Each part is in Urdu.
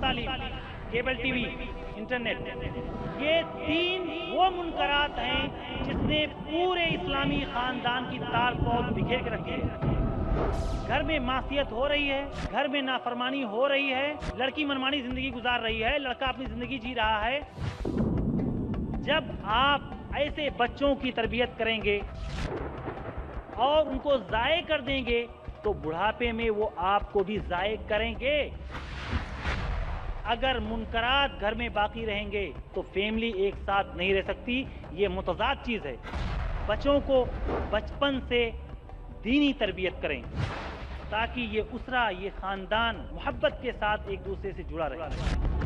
تعلیم، کیبل ٹی وی، انٹرنیٹ، یہ 3 وہ منکرات ہیں جس نے پورے اسلامی خاندان کی تار پود بکھیر کے رکھی ہے۔ گھر میں معصیت ہو رہی ہے، گھر میں نافرمانی ہو رہی ہے، لڑکی منمانی زندگی گزار رہی ہے، لڑکا اپنی زندگی جی رہا ہے۔ جب آپ ایسے بچوں کی تربیت کریں گے اور ان کو ضائع کر دیں گے تو بڑھاپے میں وہ آپ کو بھی ضائع کریں گے۔ اگر منکرات گھر میں باقی رہیں گے تو فیملی ایک ساتھ نہیں رہ سکتی، یہ متضاد چیز ہے۔ بچوں کو بچپن سے دینی تربیت کریں تاکہ یہ اسرہ، یہ خاندان محبت کے ساتھ ایک دوسرے سے جڑا رہے۔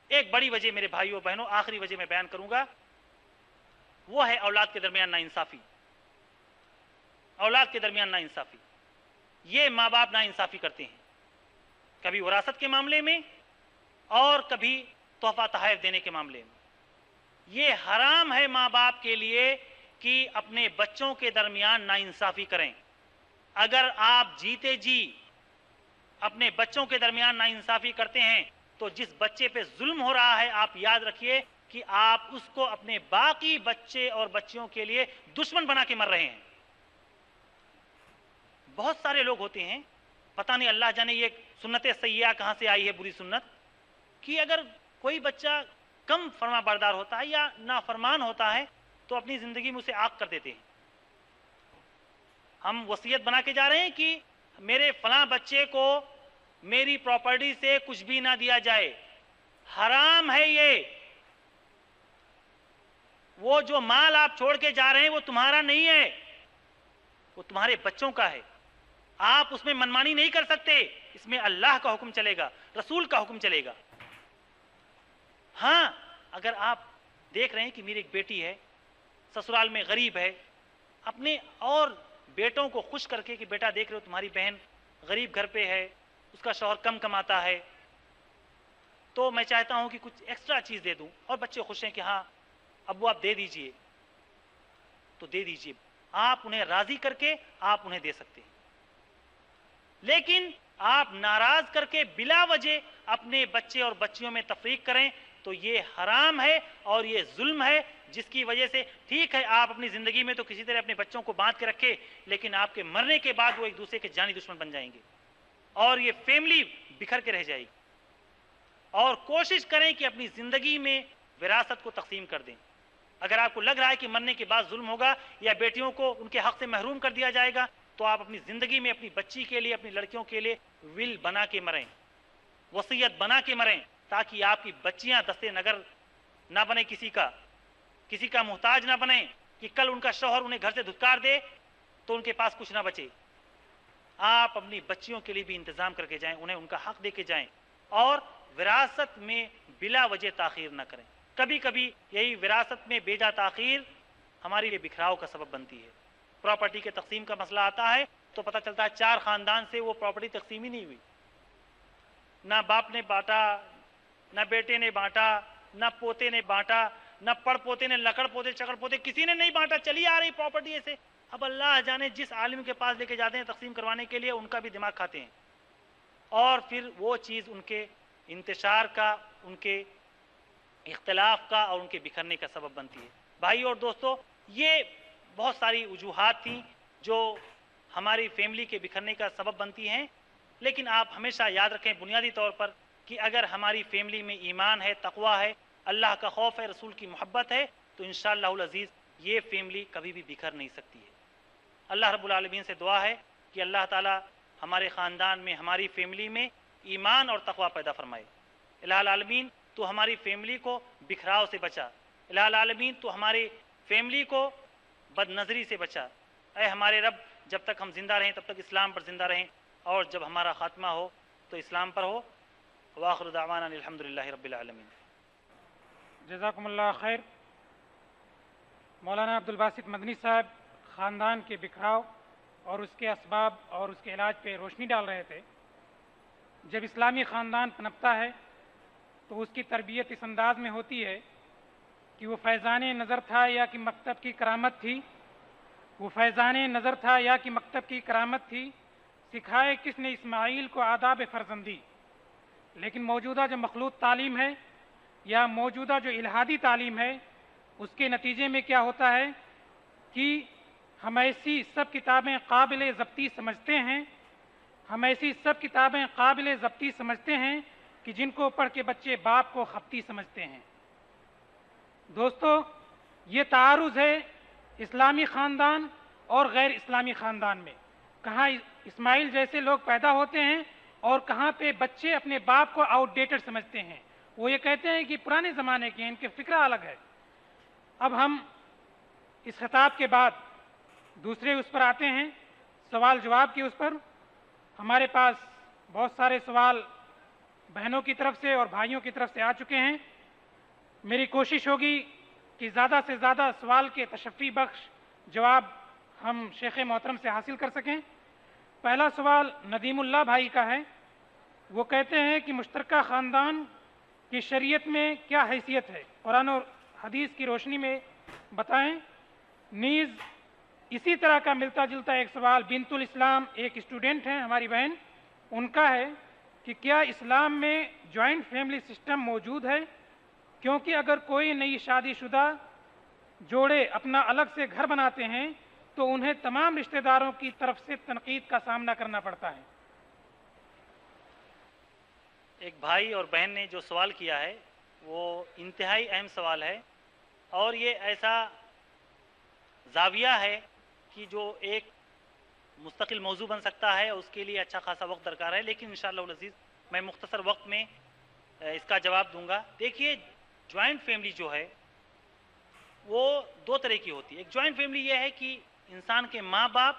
ایک بڑی وجہ میرے بھائیوں بہنوں، آخری وجہ میں بیان کروں گا، وہ ہے اولاد کے درمیان ناانصافی۔ اولاد کے درمیان ناانصافی، یہ ماں باپ ناانصافی کرتے ہیں، کبھی وراثت کے معاملے میں اور کبھی تحفہ تحائف دینے کے معاملے میں۔ یہ حرام ہے ماں باپ کے لیے کہ اپنے بچوں کے درمیان ناانصافی کریں۔ اگر آپ جیتے جی اپنے بچوں کے درمیان ناانصافی کرتے ہیں تو جس بچے پہ ظلم ہو رہا ہے، آپ یاد رکھیے کہ آپ اس کو اپنے باقی بچے اور بچیوں کے لیے دشمن بنا کے مر رہے ہیں۔ بہت سارے لوگ ہوتے ہیں، پتہ نہیں اللہ جانے یہ سنت سیئہ کہاں سے آئی ہے، بری سنت، کہ اگر کوئی بچہ کم فرما بردار ہوتا ہے یا نافرمان ہوتا ہے تو اپنی زندگی میں اسے عاق کر دیتے ہیں۔ ہم وصیت بنا کے جا رہے ہیں کہ میرے فلاں بچے کو میری پراپرٹی سے کچھ بھی نہ دیا جائے، حرام ہے یہ۔ وہ جو مال آپ چھوڑ کے جا رہے ہیں وہ تمہارا نہیں ہے، وہ تمہارے بچوں کا ہے۔ آپ اس میں منمانی نہیں کر سکتے، اس میں اللہ کا حکم چلے گا، رسول کا حکم چلے گا۔ ہاں، اگر آپ دیکھ رہے ہیں کہ میری ایک بیٹی ہے، سسرال میں غریب ہے، اپنے اور بیٹوں کو خوش کر کے کہ بیٹا دیکھ رہے ہو تمہاری بہن غریب گھر پہ ہے، اس کا شوہر کم کماتا ہے، تو میں چاہتا ہوں کہ کچھ ایکسٹرا چیز دے دوں، اور بچے خوش ہیں کہ ہاں ابو آپ دے دیجئے، تو دے دیجئے۔ آپ انہیں راضی کر کے آپ انہیں دے سکتے ہیں، لیکن آپ ناراض کر کے بلا وجہ اپنے بچے اور بچیوں میں تفریق کریں تو یہ حرام ہے اور یہ ظلم ہے، جس کی وجہ سے ٹھیک ہے آپ اپنی زندگی میں تو کسی طرح اپنے بچوں کو باندھ کے رکھے، لیکن آپ کے مرنے کے بعد وہ ایک دوسرے کے جانی دشمن بن جائیں گے اور یہ فیملی بکھر کے رہ جائے گی۔ اور کوشش کریں کہ اپنی زندگی میں وراثت کو تقسیم کر دیں۔ اگر آپ کو لگ رہا ہے کہ مرنے کے بعد ظلم ہوگا یا بیٹیوں کو ان کے حق سے محروم کر دیا جائے گا، تو آپ اپنی زندگی میں اپنی بچی کے لیے، اپنی لڑکیوں کے لیے ول بنا کے مریں، وصیت بنا کے مریں، تاکہ آپ کی بچیاں دستے نگر نہ بنے، کسی کا محتاج نہ بنیں، کہ کل ان کا شوہر انہیں گھر سے دھتکار دے تو ان کے پاس کچھ نہ بچے۔ آپ اپنی بچیوں کے لیے بھی انتظام کر کے جائیں، انہیں ان کا حق دے کے جائیں، اور وراثت میں بلا وجہ تاخیر نہ کریں۔ کبھی کبھی یہی وراثت میں بیجا تاخیر ہمارے لیے بکھراؤ کا سبب بنتی ہے۔ پراپرٹی کے تقسیم کا مسئلہ آتا ہے تو پتہ چلتا ہے 4 خاندان سے وہ پراپرٹی تقسیم ہی نہیں ہوئی، نہ باپ نے بانٹا، نہ بیٹے نے بانٹا، نہ پوتے نے بانٹا، نہ پڑ پوتے نے، لکڑ پوتے، چکڑ پوتے، کسی نے نہیں بانٹا، چلی آ رہی پراپرٹی ایسے۔ اب اللہ جانے جس عالم کے پاس لے کے جاتے ہیں تقسیم کروانے کے لیے، ان کا بھی دماغ کھاتے ہیں، اور پھر وہ چیز ان کے انتشار کا، ان کے اختلاف کا اور ان کے بکھرنے کا سبب بنتی ہے۔ بھائی اور دوستو، یہ بہت ساری وجوہات تھیں جو ہماری فیملی کے بکھرنے کا سبب بنتی ہیں، لیکن آپ ہمیشہ یاد رکھیں بنیادی طور پر کہ اگر ہماری فیملی میں ایمان ہے، تقوی ہے، اللہ کا خوف ہے، رسول کی محبت ہے، تو انشاءاللہ العزیز یہ فیملی کبھی بھی بکھر نہیں سکتی ہے۔ اللہ رب العالمین سے دعا ہے کہ اللہ تعالی ہمارے خاندان میں، ہماری فیملی میں ایمان اور تقوی پیدا فرمائے۔ الہ العالمین تو ہماری فیملی کو بکھراؤ سے بچا، الہ العالمین تو ہماری فیملی کو بد نظری سے بچا۔ اے ہمارے رب، جب تک ہم زندہ رہیں تب تک اسلام پر زندہ رہیں، اور جب ہمارا خاتمہ ہو تو اسلام پر ہو۔ وآخر دعوانا الحمدللہ رب العالمین۔ جزاکم اللہ خیر۔ مولانا عبدالباسط مدنی صاحب خاندان کے بکھراؤ اور اس کے اسباب اور اس کے علاج پہ روشنی ڈال رہے تھے۔ جب اسلامی خاندان پنپتا ہے تو اس کی تربیت اس انداز میں ہوتی ہے کہ وہ فیضان نظر تھا یا کہ مکتب کی کرامت تھی، وہ فیضان نظر تھا یا کہ مکتب کی کرامت تھی، سکھائے کس نے اسماعیل کو آداب فرزندی۔ لیکن موجودہ جو مخلوط تعلیم ہے یا موجودہ جو الہادی تعلیم ہے، اس کے نتیجے میں کیا ہوتا ہے کہ ہم ایسی سب کتابیں قابل ضبطی سمجھتے ہیں، ہم ایسی سب کتابیں قابل ضبطی سمجھتے ہیں کہ جن کو پڑھ کے بچے باپ کو خپتی سمجھتے ہیں۔ دوستو، یہ تعارض ہے اسلامی خاندان اور غیر اسلامی خاندان میں۔ کہاں اسماعیل جیسے لوگ پیدا ہوتے ہیں اور کہاں پہ بچے اپنے باپ کو آؤٹ ڈیٹڈ سمجھتے ہیں، وہ یہ کہتے ہیں کہ پرانے زمانے کے ہیں، ان کے فکرہ الگ ہے۔ اب ہم اس خطاب کے بعد دوسرے اس پر آتے ہیں، سوال جواب کی۔ اس پر ہمارے پاس بہت سارے سوال بہنوں کی طرف سے اور بھائیوں کی طرف سے آ چکے ہیں۔ میری کوشش ہوگی کہ زیادہ سے زیادہ سوال کے تشفی بخش جواب ہم شیخ محترم سے حاصل کر سکیں۔ پہلا سوال ندیم اللہ بھائی کا ہے۔ وہ کہتے ہیں کہ مشترکہ خاندان کی شریعت میں کیا حیثیت ہے، قرآن اور حدیث کی روشنی میں بتائیں۔ نیز اسی طرح کا ملتا جلتا ایک سوال بنت الاسلام ایک اسٹوڈنٹ ہیں ہماری بہن، ان کا ہے کہ کیا اسلام میں جوائنٹ فیملی سسٹم موجود ہے؟ کیونکہ اگر کوئی نئی شادی شدہ جوڑے اپنا الگ سے گھر بناتے ہیں تو انہیں تمام رشتہ داروں کی طرف سے تنقید کا سامنا کرنا پڑتا ہے۔ ایک بھائی اور بہن نے جو سوال کیا ہے وہ انتہائی اہم سوال ہے، اور یہ ایسا زاویہ ہے کہ جو ایک مستقل موضوع بن سکتا ہے، اس کے لیے اچھا خاصا وقت درکار ہے، لیکن انشاءاللہ العزیز میں مختصر وقت میں اس کا جواب دوں گا۔ دیکھیے، جوائنٹ فیملی جو ہے وہ دو طرح کی ہوتی ہے۔ ایک جوائنٹ فیملی یہ ہے کہ انسان کے ماں باپ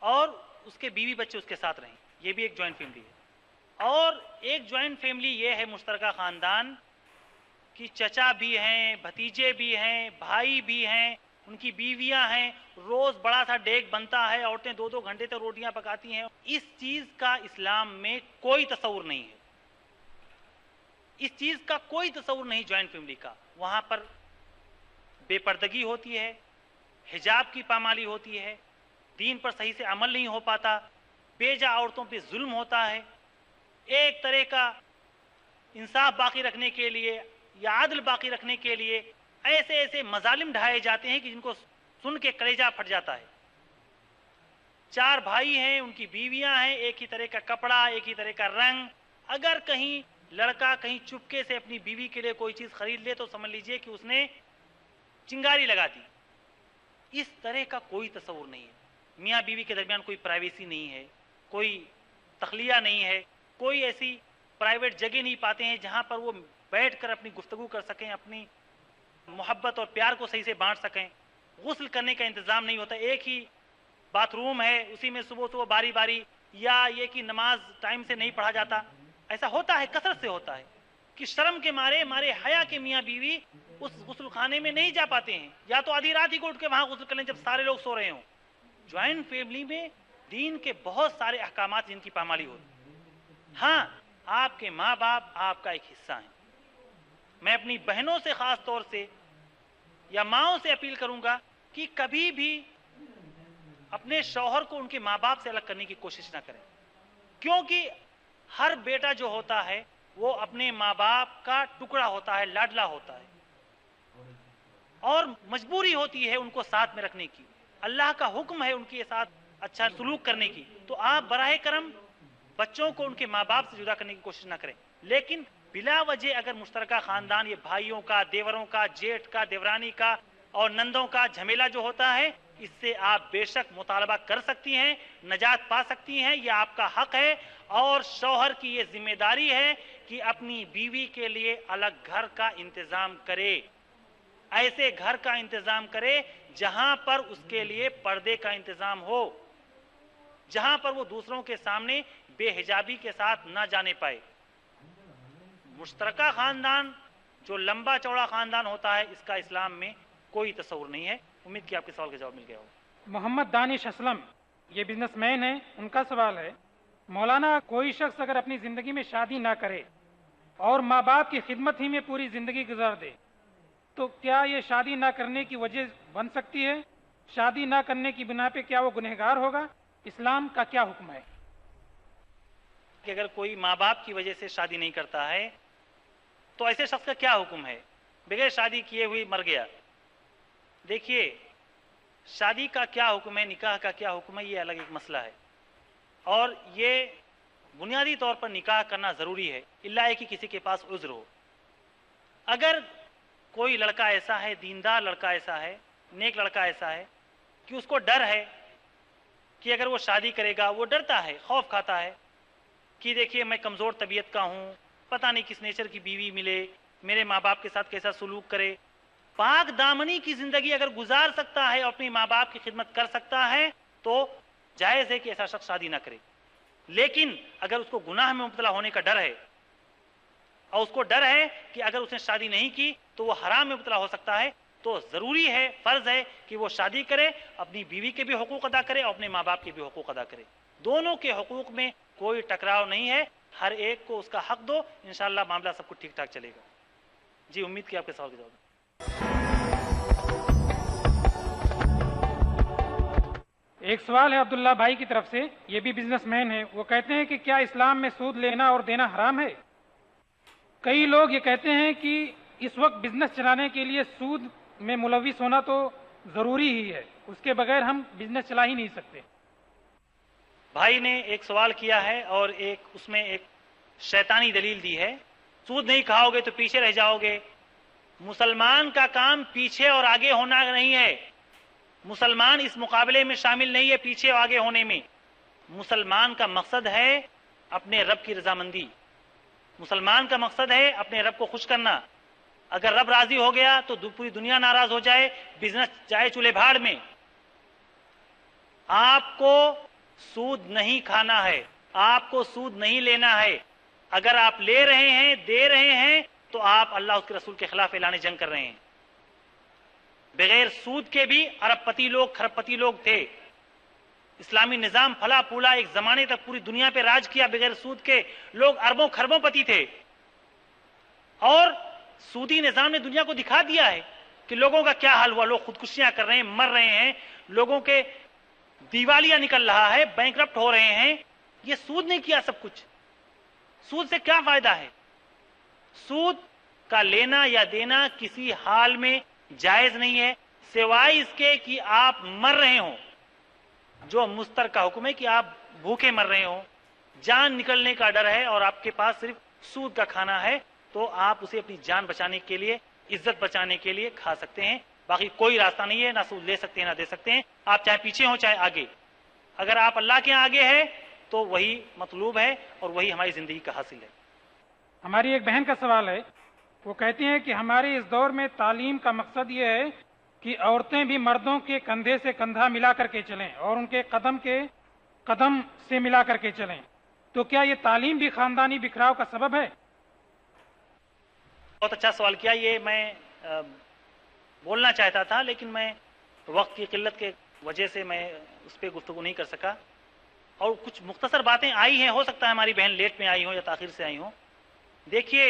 اور اس کے بیوی بچے اس کے ساتھ رہیں، یہ بھی ایک جوائنٹ فیملی ہے۔ اور ایک جوائنٹ فیملی یہ ہے مشترکہ خاندان کی چچا بھی ہیں، بھتیجے بھی ہیں، بھائی بھی ہیں، ان کی بیویاں ہیں، روز بڑا سا ڈیگ بنتا ہے، عورتیں 2-2 گھنٹے تک روٹیاں پکاتی ہیں۔ اس چیز کا اسلام میں کوئی تصور نہیں ہے، اس چیز کا کوئی تصور نہیں جوائنٹ فیملی کا۔ وہاں پر بے پردگی ہوتی ہے، حجاب کی پامالی ہوتی ہے، دین پر صحیح سے عمل نہیں ہو پاتا، بے جا عورتوں پہ ظلم ہوتا ہے۔ ایک طرح کا انصاف باقی رکھنے کے لیے یا عدل باقی رکھنے کے لیے ایسے ایسے مظالم ڈھائے جاتے ہیں کہ جن کو سن کے کلیجہ پھٹ جاتا ہے۔ 4 بھائی ہیں، ان کی بیویاں ہیں، ایک ہی طرح کا کپڑا، ایک ہی طرح کا رنگ۔ اگر کہیں لڑکا کہیں چپکے سے اپنی بیوی کے لیے کوئی چیز خرید لے تو سمجھ لیجئے کہ اس نے چنگاری لگا دی۔ اس طرح کا کوئی تصور نہیں ہے۔ میاں بیوی کے درمیان کوئی پرائیویسی نہیں ہے، کوئی تخلیہ نہیں ہے، کوئی ایسی پرائیویٹ جگہ نہیں پاتے ہیں جہاں پر وہ بیٹھ کر اپنی گفتگو کر سکیں، اپنی محبت اور پیار کو صحیح سے بانٹ سکیں۔ غسل کرنے کا انتظام نہیں ہوتا، ایک ہی باتھ روم ہے، اسی میں صبح باری باری، یا یہ کہ نماز ٹائم سے نہیں پڑھا جاتا۔ ایسا ہوتا ہے، کثرت سے ہوتا ہے کہ شرم کے مارے حیا کے میاں بیوی اس غسل خانے میں نہیں جا پاتے ہیں، یا تو آدھی رات ہی کو اٹھ کے وہاں غسل کر لیں جب سارے لوگ سو رہے ہوں۔ جوائنٹ فیملی میں دین کے بہت سارے احکامات جن کی پامالی ہوتی۔ ہاں، آپ کے ماں باپ آپ کا ایک حصہ ہیں۔ میں اپنی بہنوں سے خاص طور سے یا ماؤں سے اپیل کروں گا کہ کبھی بھی اپنے شوہر کو ان کے ماں باپ سے الگ کرنے کی کوشش نہ کریں، کیونکہ ہر بیٹا جو ہوتا ہے وہ اپنے ماں باپ کا ٹکڑا ہوتا ہے، لاڈلا ہوتا ہے، اور مجبوری ہوتی ہے ان کو ساتھ میں رکھنے کی۔ اللہ کا حکم ہے ان کے ساتھ اچھا سلوک کرنے کی، تو آپ براہ کرم بچوں کو ان کے ماں باپ سے جدا کرنے کی کوشش نہ کریں۔ لیکن بلا وجہ اگر مشترکہ خاندان یہ بھائیوں کا، دیوروں کا، جیٹھ کا، دیورانی کا اور نندوں کا جھمیلا جو ہوتا ہے، اس سے آپ بے شک مطالبہ کر سکتی ہیں، نجات پا سکتی ہیں، یہ آپ کا حق ہے۔ اور شوہر کی یہ ذمہ داری ہے کہ اپنی بیوی کے لیے الگ گھر کا انتظام کرے، ایسے گھر کا انتظام کرے جہاں پر اس کے لیے پردے کا انتظام ہو، جہاں پر وہ دوسروں کے سامنے بے حجابی کے ساتھ نہ جانے پائے۔ مشترکہ خاندان جو لمبا چوڑا خاندان ہوتا ہے، اس کا اسلام میں کوئی تصور نہیں ہے۔ امید کی آپ کے سوال کا جواب مل گیا ہو۔ محمد دانش اسلم یہ بزنس مین ہیں، ان کا سوال ہے، مولانا کوئی شخص اگر اپنی زندگی میں شادی نہ کرے اور ماں باپ کی خدمت ہی میں پوری زندگی گزار دے تو کیا یہ شادی نہ کرنے کی وجہ بن سکتی ہے؟ شادی نہ کرنے کی بنا پہ کیا وہ گنہگار ہوگا؟ اسلام کا کیا حکم ہے؟ کہ اگر کوئی ماں باپ کی وجہ سے شادی نہیں کرتا ہے تو ایسے شخص کا کیا حکم ہے؟ بغیر شادی کیے ہوئی مر گیا۔ دیکھیے، شادی کا کیا حکم ہے، نکاح کا کیا حکم ہے، یہ الگ ایک مسئلہ ہے، اور یہ بنیادی طور پر نکاح کرنا ضروری ہے، الا ہے کہ کسی کے پاس عذر ہو۔ اگر کوئی لڑکا ایسا ہے، دیندار لڑکا ایسا ہے، نیک لڑکا ایسا ہے کہ اس کو ڈر ہے کہ اگر وہ شادی کرے گا، وہ ڈرتا ہے، خوف کھاتا ہے کہ دیکھیے میں کمزور طبیعت کا ہوں، پتہ نہیں کس نیچر کی بیوی ملے، میرے ماں باپ کے ساتھ کیسا سلوک کرے۔ پاک دامنی کی زندگی اگر گزار سکتا ہے اور اپنی ماں باپ کی خدمت کر سکتا ہے تو جائز ہے کہ ایسا شخص شادی نہ کرے۔ لیکن اگر اس کو گناہ میں مبتلا ہونے کا ڈر ہے اور اس کو ڈر ہے کہ اگر اس نے شادی نہیں کی تو وہ حرام میں مبتلا ہو سکتا ہے، تو ضروری ہے، فرض ہے کہ وہ شادی کرے، اپنی بیوی کے بھی حقوق ادا کرے اور اپنے ماں باپ کے بھی حقوق ادا کرے۔ دونوں کے حقوق میں کوئی ٹکراؤ نہیں ہے، ہر ایک کو اس کا حق دو، انشاءاللہ معاملہ سب کچھ ٹھیک ٹھاک چلے گا۔ جی، امید کی آپ کے سوال کا جواب۔ ایک سوال ہے عبداللہ بھائی کی طرف سے، یہ بھی بزنس مین ہے، وہ کہتے ہیں کہ کیا اسلام میں سود لینا اور دینا حرام ہے؟ کئی لوگ یہ کہتے ہیں کہ اس وقت بزنس چلانے کے لیے سود میں ملوث ہونا تو ضروری ہی ہے، اس کے بغیر ہم بزنس چلا ہی نہیں سکتے۔ بھائی نے ایک سوال کیا ہے اور اس میں ایک شیطانی دلیل دی ہے، سود نہیں کھاؤ گے تو پیچھے رہ جاؤ گے۔ مسلمان کا کام پیچھے اور آگے ہونا نہیں ہے، مسلمان اس مقابلے میں شامل نہیں ہے پیچھے اور آگے ہونے میں۔ مسلمان کا مقصد ہے اپنے رب کی رضامندی، مسلمان کا مقصد ہے اپنے رب کو خوش کرنا۔ اگر رب راضی ہو گیا تو پوری دنیا ناراض ہو جائے، بزنس جائے چولہے بھاڑ میں۔ آپ کو سود نہیں کھانا ہے، آپ کو سود نہیں لینا ہے۔ اگر آپ لے رہے ہیں، دے رہے ہیں، تو آپ اللہ اس کے رسول کے خلاف اعلان جنگ کر رہے ہیں۔ بغیر سود کے بھی ارب پتی لوگ، کھرب پتی لوگ تھے۔ اسلامی نظام پھلا پھولا ایک زمانے تک پوری دنیا پہ راج کیا، بغیر سود کے لوگ اربوں کھربوں پتی تھے، اور سودی نظام نے دنیا کو دکھا دیا ہے کہ لوگوں کا کیا حال ہوا۔ لوگ خودکشیاں کر رہے ہیں، مر رہے ہیں، لوگوں کے دیوالیہ نکل رہا ہے، بینکرپٹ ہو رہے ہیں۔ یہ سود نے کیا سب کچھ؟ سود سے کیا فائدہ ہے؟ سود کا لینا یا دینا کسی حال میں جائز نہیں ہے، سوائے اس کے کہ آپ مر رہے ہوں۔ جو مستر کا حکم ہے کہ آپ بھوکے مر رہے ہوں، جان نکلنے کا ڈر ہے اور آپ کے پاس صرف سود کا کھانا ہے، تو آپ اسے اپنی جان بچانے کے لیے، عزت بچانے کے لیے کھا سکتے ہیں۔ باقی کوئی راستہ نہیں ہے، نہ سود لے سکتے ہیں نہ دے سکتے ہیں، آپ چاہے پیچھے ہوں چاہے آگے۔ اگر آپ اللہ کے آگے ہیں تو وہی مطلوب ہے اور وہی ہماری زندگی کا حاصل ہے۔ ہماری ایک بہن کا سوال ہے، وہ کہتی ہیں کہ ہمارے اس دور میں تعلیم کا مقصد یہ ہے کہ عورتیں بھی مردوں کے کندھے سے کندھا ملا کر کے چلیں اور ان کے قدم سے ملا کر کے چلیں، تو کیا یہ تعلیم بھی خاندانی بکھراؤ کا سبب ہے؟ بہت اچھا سوال کیا، یہ میں بولنا چاہتا تھا لیکن میں وقت کی قلت کے وجہ سے میں اس پہ گفتگو نہیں کر سکا، اور کچھ مختصر باتیں آئی ہیں، ہو سکتا ہے ہماری بہن لیٹ میں آئی ہوں یا تاخیر سے آئی ہوں۔ دیکھیے،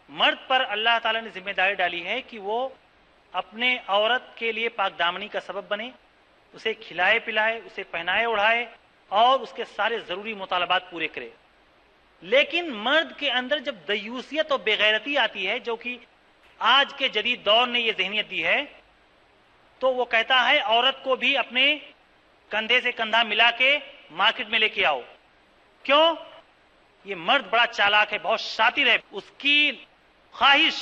مرد پر اللہ تعالیٰ نے ذمہ داری ڈالی ہے کہ وہ اپنے عورت کے لیے پاک دامنی کا سبب بنے، اسے کھلائے پلائے، اسے پہنائے اڑھائے اور اس کے سارے ضروری مطالبات پورے کرے۔ لیکن مرد کے اندر جب دیوسیت اور بےغیرتی آتی ہے، جو کہ آج کے جدید دور نے یہ ذہنیت دی ہے، تو وہ کہتا ہے عورت کو بھی اپنے کندھے سے کندھا ملا کے مارکیٹ میں لے کے آؤ۔ کیوں؟ یہ مرد بڑا چالاک ہے، بہت شاطر ہے، اس کی خواہش،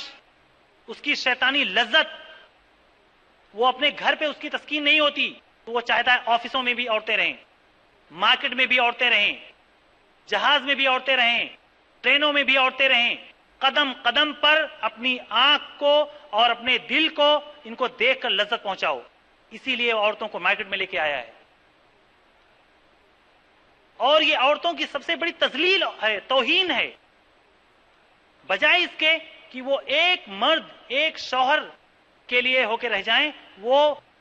اس کی شیطانی لذت، وہ اپنے گھر پہ اس کی تسکین نہیں ہوتی، تو وہ چاہتا ہے آفسوں میں بھی عورتیں رہیں، مارکیٹ میں بھی عورتیں رہیں، جہاز میں بھی عورتیں رہیں، ٹرینوں میں بھی عورتیں رہیں، قدم قدم پر اپنی آنکھ کو اور اپنے دل کو ان کو دیکھ کر لذت پہنچاؤ۔ اسی لیے عورتوں کو مارکیٹ میں لے کے آیا ہے، اور یہ عورتوں کی سب سے بڑی تذلیل ہے، توہین ہے۔ بجائے اس کے کہ وہ ایک مرد، ایک شوہر کے لیے ہو کے رہ جائیں، وہ